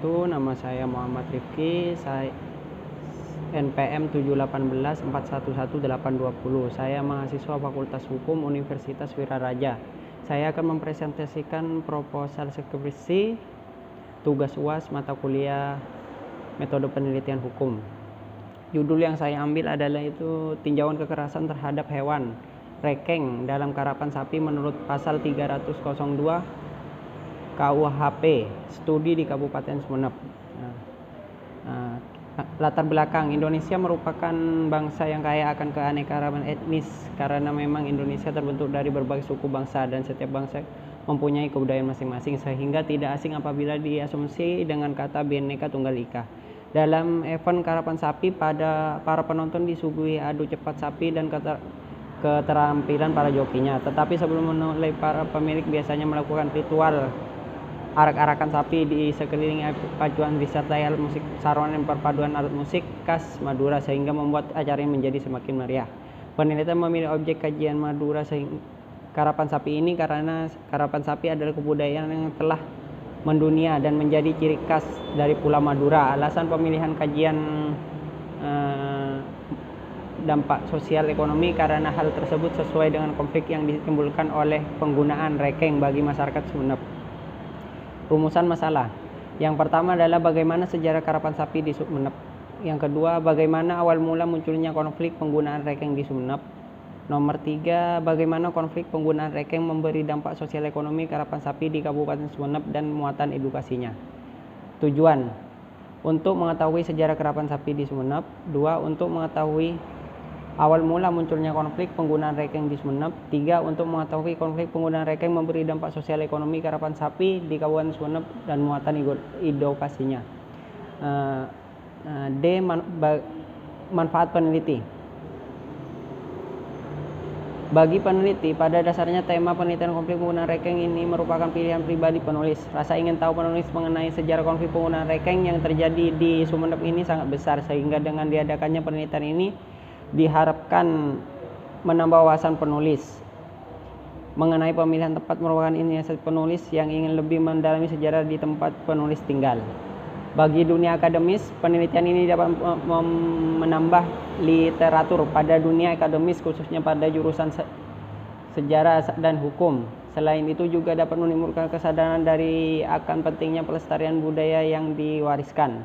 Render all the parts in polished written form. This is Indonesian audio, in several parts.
wabarakatuh. Nama saya Muhammad Rifki. Saya NPM 718411820. Saya mahasiswa Fakultas Hukum Universitas Wiraraja. Saya akan mempresentasikan proposal skripsi tugas UAS mata kuliah metode penelitian hukum. Judul yang saya ambil adalah itu tinjauan kekerasan terhadap hewan rekeng dalam karapan sapi menurut pasal 302 KUHP, studi di Kabupaten Sumeneb. Latar belakang, Indonesia merupakan bangsa yang kaya akan keanekaragaman etnis karena memang Indonesia terbentuk dari berbagai suku bangsa dan setiap bangsa mempunyai kebudayaan masing-masing, sehingga tidak asing apabila diasumsi dengan kata Bhinneka Tunggal Ika. Dalam event karapan sapi, para penonton disuguhi adu cepat sapi dan keterampilan para jokinya. Tetapi sebelum memulai, para pemilik biasanya melakukan ritual arak-arakan sapi di sekeliling pacuan disertai alat musik saron dan perpaduan alat musik khas Madura, sehingga membuat acara ini menjadi semakin meriah. Penelitian memilih objek kajian Madura karapan sapi ini karena karapan sapi adalah kebudayaan yang telah mendunia dan menjadi ciri khas dari Pulau Madura. Alasan pemilihan kajian dampak sosial ekonomi karena hal tersebut sesuai dengan konflik yang ditimbulkan oleh penggunaan rekeng bagi masyarakat Sumeneb. Rumusan masalah. Yang pertama adalah bagaimana sejarah karapan sapi di Sumeneb. Yang kedua, bagaimana awal mula munculnya konflik penggunaan rekeng di Sumeneb. Nomor 3, bagaimana konflik penggunaan rekeng memberi dampak sosial ekonomi karapan sapi di Kabupaten Sumeneb dan muatan edukasinya. Tujuan, untuk mengetahui sejarah karapan sapi di Sumeneb. 2, untuk mengetahui awal mula munculnya konflik penggunaan rekeng di Sumeneb. 3, untuk mengetahui konflik penggunaan rekeng memberi dampak sosial ekonomi karapan sapi di Kabupaten Sumeneb dan muatan edukasinya. D, manfaat peneliti. Bagi peneliti, pada dasarnya tema penelitian konflik penggunaan rekeng ini merupakan pilihan pribadi penulis. Rasa ingin tahu penulis mengenai sejarah konflik penggunaan rekeng yang terjadi di Sumeneb ini sangat besar, sehingga dengan diadakannya penelitian ini diharapkan menambah wawasan penulis mengenai pemilihan tempat merupakan inisiatif penulis yang ingin lebih mendalami sejarah di tempat penulis tinggal. Bagi dunia akademis, penelitian ini dapat menambah literatur pada dunia akademis, khususnya pada jurusan sejarah dan hukum. Selain itu juga dapat menimbulkan kesadaran dari akan pentingnya pelestarian budaya yang diwariskan.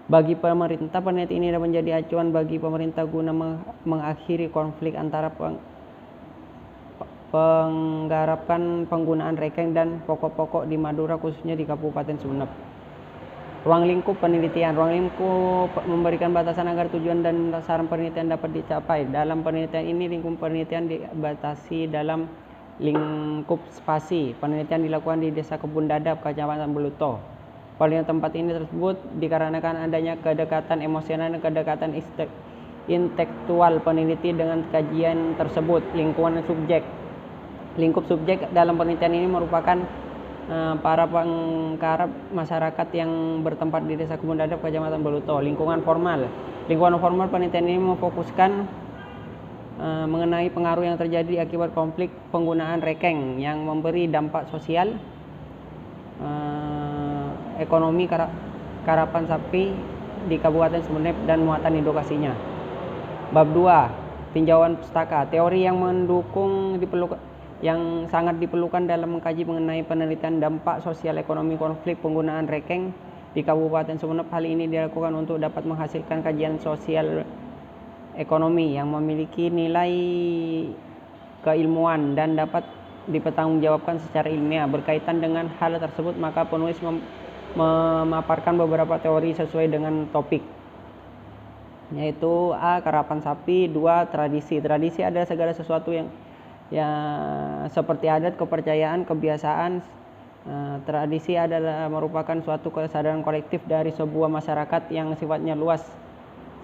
Bagi pemerintah, penelitian ini dapat menjadi acuan bagi pemerintah guna mengakhiri konflik antara penggarapan penggunaan rekeng dan pokok-pokok di Madura, khususnya di Kabupaten Sumeneb. Ruang lingkup penelitian. Ruang lingkup memberikan batasan agar tujuan dan sasaran penelitian dapat dicapai. Dalam penelitian ini, lingkup penelitian dibatasi dalam lingkup spasi. Penelitian dilakukan di Desa Kebun Dadap, Kecamatan Beluto. Pada tempat ini tersebut dikarenakan adanya kedekatan emosional dan kedekatan intelektual peneliti dengan kajian tersebut. Lingkungan subjek. Lingkup subjek dalam penelitian ini merupakan para penggarap masyarakat yang bertempat di Desa Kebun Dadap, Kecamatan Beluto. Lingkungan formal. Lingkungan formal penelitian ini memfokuskan mengenai pengaruh yang terjadi akibat konflik penggunaan rekeng yang memberi dampak sosial, ekonomi karapan sapi di Kabupaten Sumeneb dan muatan edukasinya. Bab 2, tinjauan pustaka. Teori yang sangat diperlukan dalam mengkaji mengenai penelitian dampak sosial ekonomi konflik penggunaan rekeng di Kabupaten Sumeneb. Hal ini dilakukan untuk dapat menghasilkan kajian sosial ekonomi yang memiliki nilai keilmuan dan dapat dipertanggungjawabkan secara ilmiah. Berkaitan dengan hal tersebut, maka penulis memaparkan beberapa teori sesuai dengan topik, yaitu A, karapan sapi. 2, tradisi. Tradisi adalah segala sesuatu yang seperti adat, kepercayaan, kebiasaan. Tradisi adalah merupakan suatu kesadaran kolektif dari sebuah masyarakat yang sifatnya luas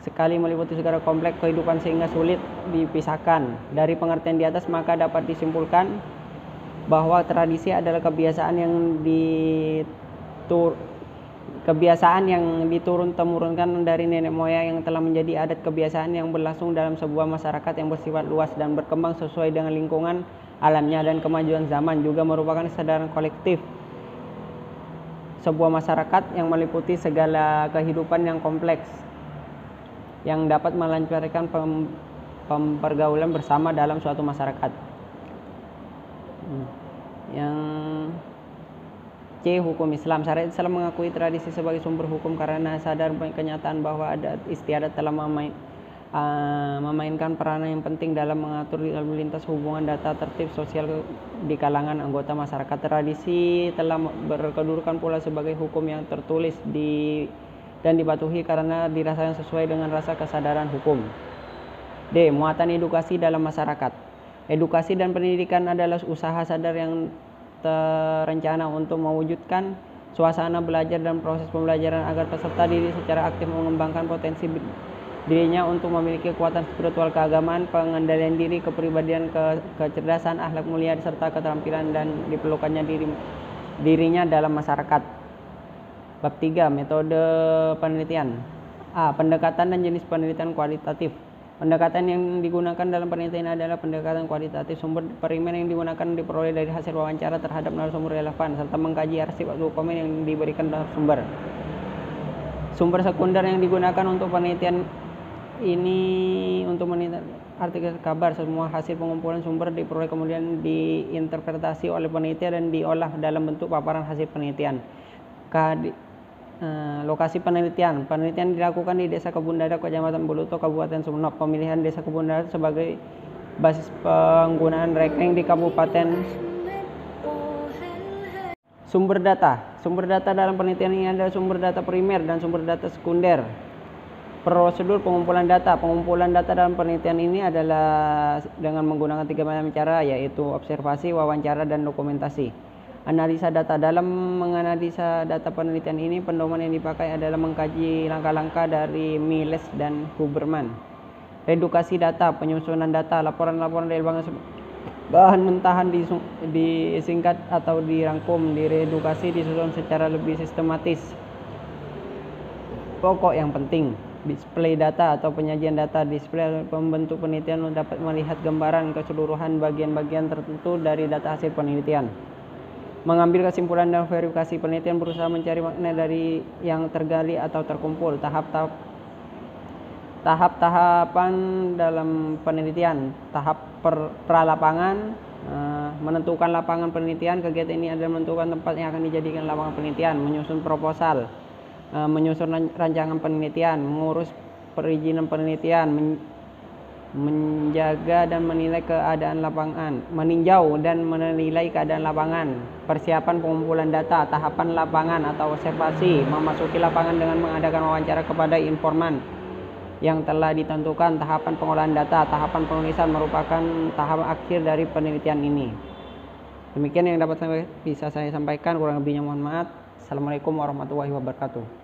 sekali, meliputi segala kompleks kehidupan sehingga sulit dipisahkan. Dari pengertian di atas, maka dapat disimpulkan bahwa tradisi adalah kebiasaan yang diturun-temurunkan dari nenek moyang yang telah menjadi adat kebiasaan yang berlangsung dalam sebuah masyarakat yang bersifat luas dan berkembang sesuai dengan lingkungan alamnya dan kemajuan zaman. Juga merupakan kesadaran kolektif sebuah masyarakat yang meliputi segala kehidupan yang kompleks yang dapat melancarkan pergaulan bersama dalam suatu masyarakat. Yang C. Hukum Islam. Syariat Islam mengakui tradisi sebagai sumber hukum karena sadar kenyataan bahwa adat istiadat telah memainkan peranan yang penting dalam mengatur lalu lintas hubungan data tertib sosial di kalangan anggota masyarakat. Tradisi telah berkedudukan pula sebagai hukum yang tertulis dan dipatuhi karena dirasakan sesuai dengan rasa kesadaran hukum. D. Muatan edukasi dalam masyarakat. Edukasi dan pendidikan adalah usaha sadar yang terencana untuk mewujudkan suasana belajar dan proses pembelajaran agar peserta didik secara aktif mengembangkan potensi dirinya untuk memiliki kekuatan spiritual keagamaan, pengendalian diri, kepribadian, kecerdasan, akhlak mulia, serta keterampilan dan diperlukannya dirinya dalam masyarakat. Bab 3. Metode penelitian. A. Pendekatan dan jenis penelitian kualitatif. Pendekatan yang digunakan dalam penelitian adalah pendekatan kualitatif. Sumber primer yang digunakan diperoleh dari hasil wawancara terhadap narasumber relevan serta mengkaji arsip dokumen yang diberikan narasumber. Sumber sekunder yang digunakan untuk penelitian ini untuk meneliti artikel kabar. Semua hasil pengumpulan sumber diperoleh kemudian diinterpretasi oleh peneliti dan diolah dalam bentuk paparan hasil penelitian. Lokasi penelitian. Penelitian dilakukan di Desa Kebun Dada, Kecamatan Buluto, Kabupaten Sumeneb. Pemilihan Desa Kebun Dada sebagai basis penggunaan ranking di Kabupaten. Sumber data. Sumber data dalam penelitian ini adalah sumber data primer dan sumber data sekunder. Prosedur pengumpulan data. Pengumpulan data dalam penelitian ini adalah dengan menggunakan 3 macam cara, yaitu observasi, wawancara, dan dokumentasi. Analisa data. Dalam menganalisa data penelitian ini, pedoman yang dipakai adalah mengkaji langkah-langkah dari Miles dan Huberman. Redukasi data. Penyusunan data. Laporan-laporan dari bahan mentahan disingkat atau dirangkum, diredukasi, disusun secara lebih sistematis. Pokok yang penting. Display data atau penyajian data. Display pembentuk penelitian dapat melihat gambaran keseluruhan bagian-bagian tertentu dari data hasil penelitian. Mengambil kesimpulan dan verifikasi. Penelitian berusaha mencari makna dari yang tergali atau terkumpul. Tahap-tahapan dalam penelitian. Tahap pralapangan, menentukan lapangan penelitian. Kegiatan ini adalah menentukan tempat yang akan dijadikan lapangan penelitian. Menyusun proposal, menyusun rancangan penelitian, mengurus perizinan penelitian, menjaga dan menilai keadaan lapangan, meninjau dan menilai keadaan lapangan, persiapan pengumpulan data, tahapan lapangan atau observasi, memasuki lapangan dengan mengadakan wawancara kepada informan yang telah ditentukan, tahapan pengolahan data, tahapan penulisan merupakan tahap akhir dari penelitian ini. Demikian yang dapat bisa saya sampaikan, kurang lebihnya mohon maaf. Assalamualaikum warahmatullahi wabarakatuh.